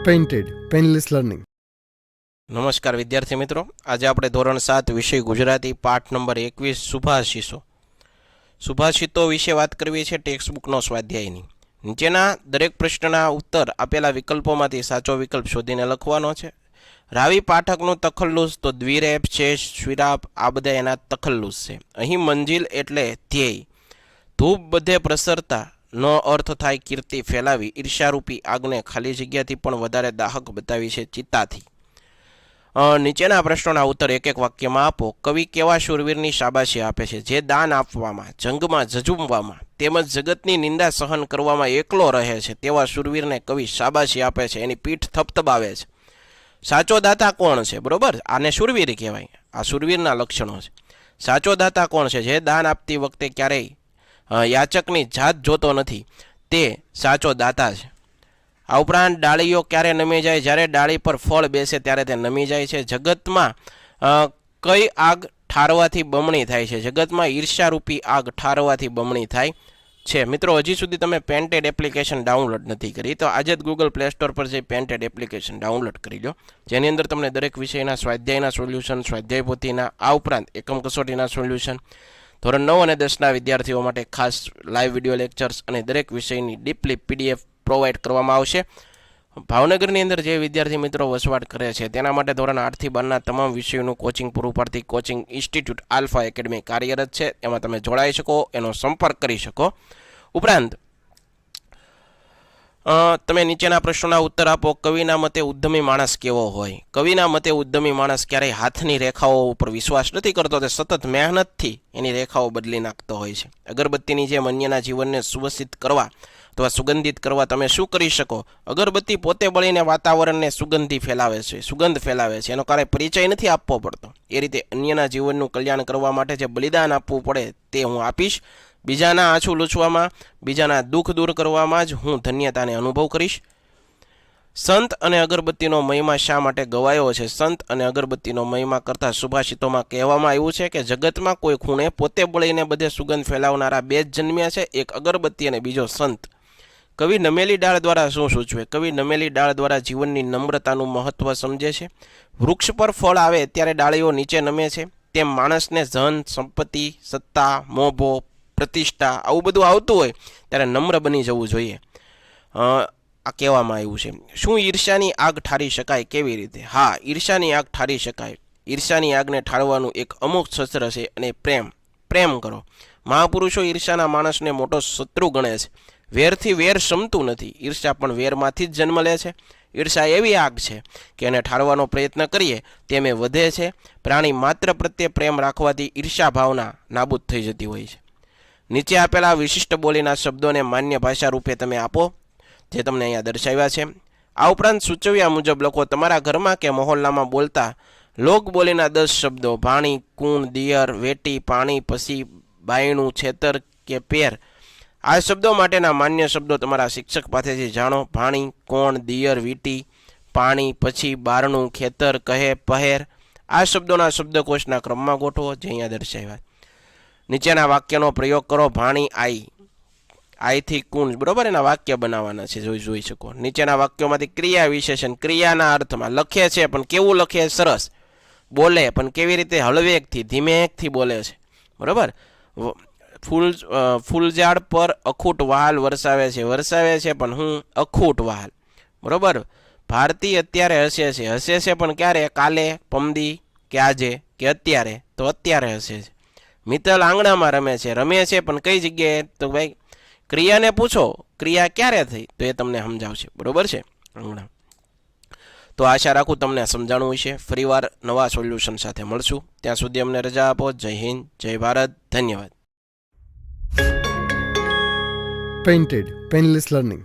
Painted painless learning. નમસ્કાર વિદ્યાર્થી મિત્રો, આજે આપણે ધોરણ 7 વિષય ગુજરાતી પાઠ નંબર 21 સુભાષિતો વિશે વાત કરવી છે. ટેક્સ્ટબુકનો સ્વાધ્યાયની નીચેના દરેક પ્રશ્નના ઉત્તર આપેલા વિકલ્પોમાંથી સાચો વિકલ્પ શોધીને લખવાનો છે. રાવી પાઠકનું તખલ્લુસ તો દ્વિરેપ છે, શ્વીરાપ આ બધા એના તખલ્લુસ છે. અહીં મંજિલ એટલે ધ્યેય. ધૂપ બધે પ્રસરતા નો અર્થ થાય કીર્તિ ફેલાવી. ઈર્ષારૂપી આગને ખાલી જગ્યાથી પણ વધારે દાહક બતાવી છે ચિત્તાથી. નીચેના પ્રશ્નોના ઉત્તર એક એક વાક્યમાં આપો. કવિ કેવા શૂરવીરની શાબાશી આપે છે? જે દાન આપવામાં, જંગમાં ઝઝૂમવામાં તેમજ જગતની નિંદા સહન કરવામાં એકલો રહે છે તેવા શૂરવીરને કવિ શાબાશી આપે છે, એની પીઠ થપથપાવે છે. સાચો દાતા કોણ છે? બરોબર, આને શૂરવીર કહેવાય. આ શૂરવીરના લક્ષણો છે. સાચો દાતા કોણ છે? જે દાન આપતી વખતે ક્યારેય યાચકની જાત જોતો નથી, તે સાચો દાતા છે. આ ઉપરાંત ડાળીઓ ક્યારે નમી જાય? જ્યારે ડાળી પર ફળ બેસે ત્યારે તે નમી જાય છે. જગતમાં કઈ આગ ઠારવાથી બમણી થાય છે? જગતમાં ઈર્ષારૂપી આગ ઠારવાથી બમણી થાય છે. મિત્રો, હજી સુધી તમે પેન્ટેડ એપ્લિકેશન ડાઉનલોડ નથી કરી તો આજે જ ગૂગલ પ્લે સ્ટોર પર જઈ પેન્ટેડ એપ્લિકેશન ડાઉનલોડ કરી લો, જેની અંદર તમને દરેક વિષયના સ્વાધ્યાયના સોલ્યુશન, સ્વાધ્યાય પોથીના, આ ઉપરાંત એકમ કસોટીના સોલ્યુશન, ધોરણ 9 અને 10ના વિદ્યાર્થીઓ માટે ખાસ લાઈવ વિડીયો લેક્ચર્સ અને દરેક વિષયની ડીપલી PDF પ્રોવાઈડ કરવામાં આવશે. ભાવનગરની અંદર જે વિદ્યાર્થી મિત્રો વસવાટ કરે છે તેના માટે ધોરણ 8 થી 12ના તમામ વિષયોનું કોચિંગ પૂરું પાડતી કોચિંગ ઇન્સ્ટિટ્યૂટ આલ્ફા એકેડમી કાર્યરત છે. એમાં તમે જોડાઈ શકો, એનો સંપર્ક કરી શકો. ઉપરાંત તમે નીચેના પ્રશ્નોના ઉત્તર આપો. કવિના મતે ઉદ્યમી માણસ કેવો હોય? કવિના મતે ઉદ્યમી માણસ ક્યારેય હાથની રેખાઓ ઉપર વિશ્વાસ નથી કરતો, તે સતત મહેનતથી એની રેખાઓ બદલી નાખતો હોય છે. અગરબત્તીની જેમ અન્યના જીવનને સુવસિત કરવા અથવા સુગંધિત કરવા તમે શું કરી શકો? અગરબત્તી પોતે બળીને વાતાવરણને સુગંધ ફેલાવે છે. એનો ક્યારેય પરિચય નથી આપવો પડતો. એ રીતે અન્યના જીવનનું કલ્યાણ કરવા માટે જે બલિદાન આપવું પડે તે હું આપીશ. બીજાના આંસુ લૂછવામાં, બીજાના દુઃખ દૂર કરવામાં જ હું ધન્યતાને અનુભવ કરીશ. સંત અને અગરબત્તીનો મહિમા શા માટે ગવાયો છે? સંત અને અગરબત્તીનો મહિમા કરતા સુભાષિતોમાં કહેવામાં આવ્યું છે કે જગતમાં કોઈ ખૂણે પોતે બળીને બધે સુગંધ ફેલાવનારા બે જ જન્મ્યા છે, એક અગરબત્તી અને બીજો સંત. કવિ નમેલી ડાળ દ્વારા શું સૂચવે? કવિ નમેલી ડાળ દ્વારા જીવનની નમ્રતાનું મહત્વ સમજે છે. વૃક્ષ પર ફળ આવે ત્યારે ડાળીઓ નીચે નમે છે, તેમ માણસને ધન, સંપત્તિ, સત્તા, મોભો, પ્રતિષ્ઠા આવું બધું આવતું હોય ત્યારે નમ્ર બની જવું જોઈએ. આ કહેવામાં આવ્યું છે. શું ઈર્ષાની આગ ઠારી શકાય? કેવી રીતે? હા, ઈર્ષાની આગ ઠારી શકાય. ઈર્ષાની આગને ઠારવાનું એક અમુક શસ્ત્ર છે અને પ્રેમ કરો. મહાપુરુષો ઈર્ષાના માણસને મોટો શત્રુ ગણે છે. વેરથી વેર શમતું નથી. ઈર્ષા પણ વેરમાંથી જ જન્મ લે છે. ઈર્ષા એવી આગ છે કે એને ઠારવાનો પ્રયત્ન કરીએ તેમ એ વધે છે. પ્રાણી માત્ર પ્રત્યે પ્રેમ રાખવાથી ઈર્ષા ભાવના નાબૂદ થઈ જતી હોય છે. નીચે આપેલા વિશિષ્ટ બોલીના શબ્દોને માન્ય ભાષા રૂપે તમે આપો, જે તમને અહીંયા દર્શાવ્યા છે. આ ઉપરાંત સૂચવ્યા મુજબ લખો. તમારા ઘરમાં કે મહોલ્લામાં બોલતા લોક બોલીના 10 શબ્દો. ભાણી, કુણ, દિયર, વેટી, પાણી, પસી, બાયણું, છેતર કે પેર. આ શબ્દો માટેના માન્ય શબ્દો તમારા શિક્ષક પાસેથી જાણો. ભાણી, કોણ, દિયર, વીટી, પાણી, પછી, બારણું, ખેતર, કહે, પહેર. આ શબ્દોના શબ્દકોશના ક્રમમાં ગોઠવો, જે અહીંયા દર્શાવ્યા. નીચેના વાક્યનો પ્રયોગ કરો. ભાણી આઈથી કુંજ, બરોબર, એના વાક્ય બનાવવાના છે, જોઈ શકો. નીચેના વાક્યોમાંથી ક્રિયા વિશેષણ ક્રિયાના અર્થમાં લખે છે, પણ કેવું લખે? સરસ. બોલે પણ કેવી રીતે? હળવેકથી, ધીમેકથી બોલે છે, બરોબર. ફૂલઝાડ પર અખૂટ વહાલ વરસાવે છે પણ હું અખૂટ વહાલ, બરોબર. ભારતી અત્યારે હસે છે પણ ક્યારે? કાલે, પમદી કે આજે કે અત્યારે? તો અત્યારે હસે છે. મિત્તલ આંગણામાં રમે છે પણ કઈ જગ્યાએ? તો ભાઈ ક્રિયાને પૂછો ક્રિયા ક્યારે થઈ તો એ તમને સમજાવશે, બરોબર છે. આંગણા. તો આશા રાખું તમને સમજાણું હશે. ફરીવાર નવા સોલ્યુશન સાથે મળશું. ત્યાં સુધી અમને રજા આપો. જય હિન્દ, જય ભારત, ધન્યવાદ. Painted painless learning.